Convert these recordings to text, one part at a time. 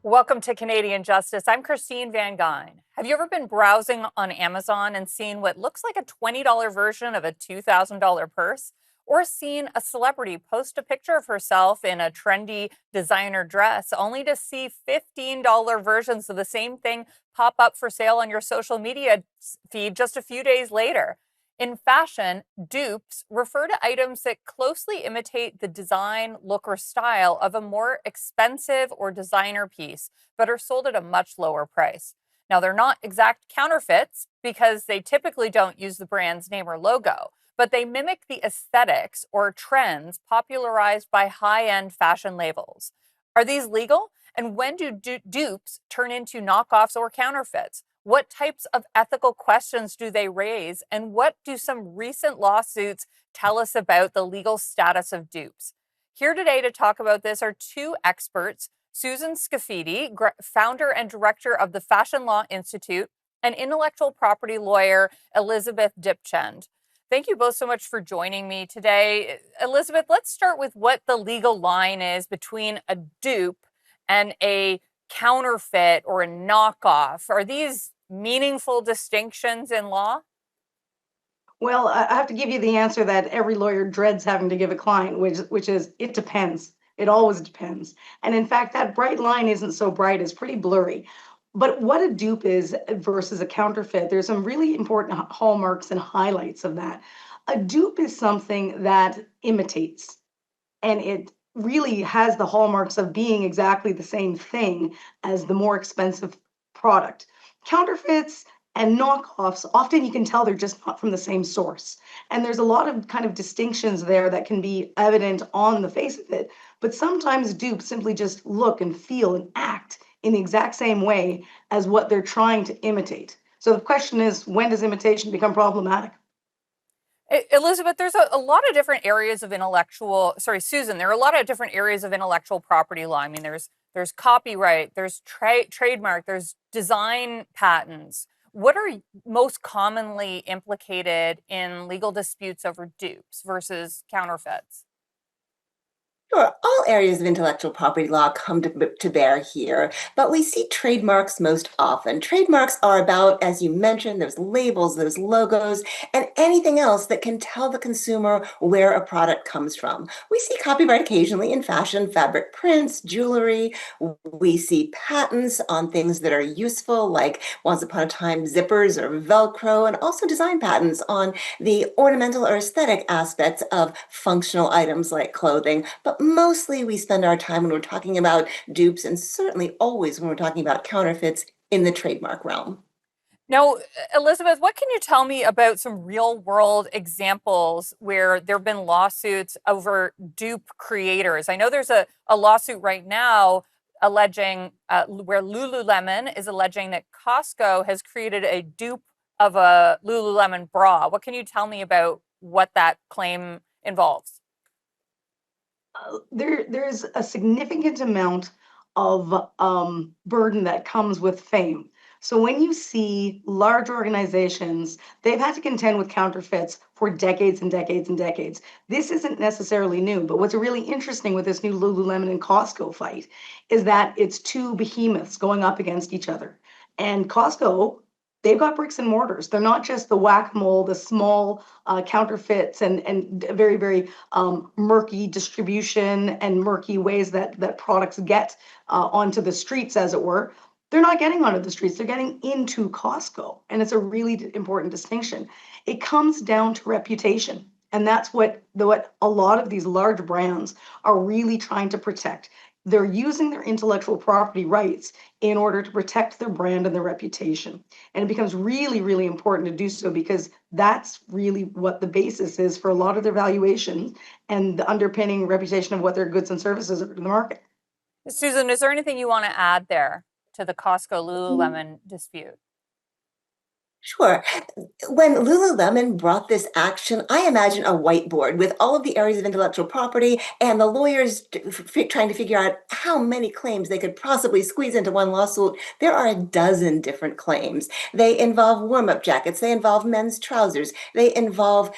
Welcome to Canadian Justice. I'm Christine Van Gyn. Have you ever been browsing on Amazon and seen what looks like a $20 version of a $2,000 purse? Or seen a celebrity post a picture of herself in a trendy designer dress only to see $15 versions of the same thing pop up for sale on your social media feed just a few days later? In fashion, dupes refer to items that closely imitate the design, look, or style of a more expensive or designer piece, but are sold at a much lower price. Now, they're not exact counterfeits because they typically don't use the brand's name or logo, but they mimic the aesthetics or trends popularized by high-end fashion labels. Are these legal? And when do dupes turn into knockoffs or counterfeits? What types of ethical questions do they raise? And what do some recent lawsuits tell us about the legal status of dupes? Here today to talk about this are two experts, Susan Scafidi, founder and director of the Fashion Law Institute, and intellectual property lawyer Elizabeth Dipchand. Thank you both so much for joining me today. Elizabeth, let's start with what the legal line is between a dupe and a counterfeit or a knockoff. Are these meaningful distinctions in law? Well, I have to give you the answer that every lawyer dreads having to give a client, which is it depends. It always depends. And in fact, that bright line isn't so bright, it's pretty blurry. But what a dupe is versus a counterfeit, there's some really important hallmarks and highlights of that. A dupe is something that imitates, and it really has the hallmarks of being exactly the same thing as the more expensive product. Counterfeits and knockoffs, often you can tell they're just not from the same source. And there's a lot of kind of distinctions there that can be evident on the face of it. But sometimes dupes simply just look and feel and act in the exact same way as what they're trying to imitate. So the question is, when does imitation become problematic? Elizabeth, there's a lot of different areas of Susan, there are a lot of different areas of intellectual property law. I mean, there's copyright, there's trademark, there's design patents. What are most commonly implicated in legal disputes over dupes versus counterfeits? Sure, all areas of intellectual property law come to bear here, but we see trademarks most often. Trademarks are about, as you mentioned, those labels, those logos, and anything else that can tell the consumer where a product comes from. We see copyright occasionally in fashion, fabric prints, jewelry. We see patents on things that are useful, like once upon a time zippers or Velcro, and also design patents on the ornamental or aesthetic aspects of functional items like clothing. But mostly we spend our time when we're talking about dupes, and certainly always when we're talking about counterfeits, in the trademark realm. Now, Elizabeth, what can you tell me about some real world examples where there have been lawsuits over dupe creators? I know there's a lawsuit right now alleging where Lululemon is alleging that Costco has created a dupe of a Lululemon bra. What can you tell me about what that claim involves? There's a significant amount of burden that comes with fame. So when you see large organizations, they've had to contend with counterfeits for decades and decades and decades. This isn't necessarily new, but what's really interesting with this new Lululemon and Costco fight is that it's two behemoths going up against each other. And Costco, they've got bricks and mortars. They're not just the whack-a-mole, the small counterfeits and very, very murky distribution and murky ways that products get onto the streets, as it were. They're not getting onto the streets, they're getting into Costco. And it's a really important distinction. It comes down to reputation. And that's what a lot of these large brands are really trying to protect. They're using their intellectual property rights in order to protect their brand and their reputation. And it becomes really, really important to do so because that's really what the basis is for a lot of their valuations and the underpinning reputation of what their goods and services are to the market. Susan, is there anything you want to add there to the Costco Lululemon dispute? Sure. When Lululemon brought this action, I imagine a whiteboard with all of the areas of intellectual property and the lawyers trying to figure out how many claims they could possibly squeeze into one lawsuit. There are a dozen different claims. They involve warm-up jackets. They involve men's trousers. They involve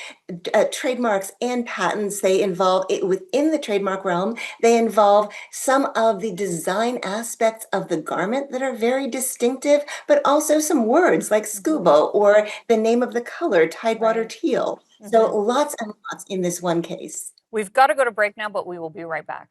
trademarks and patents. They involve it within the trademark realm. They involve some of the design aspects of the garment that are very distinctive, but also some words like scuba or the name of the color, Tidewater Right. teal. So lots and lots in this one case. We've got to go to break now, but we will be right back.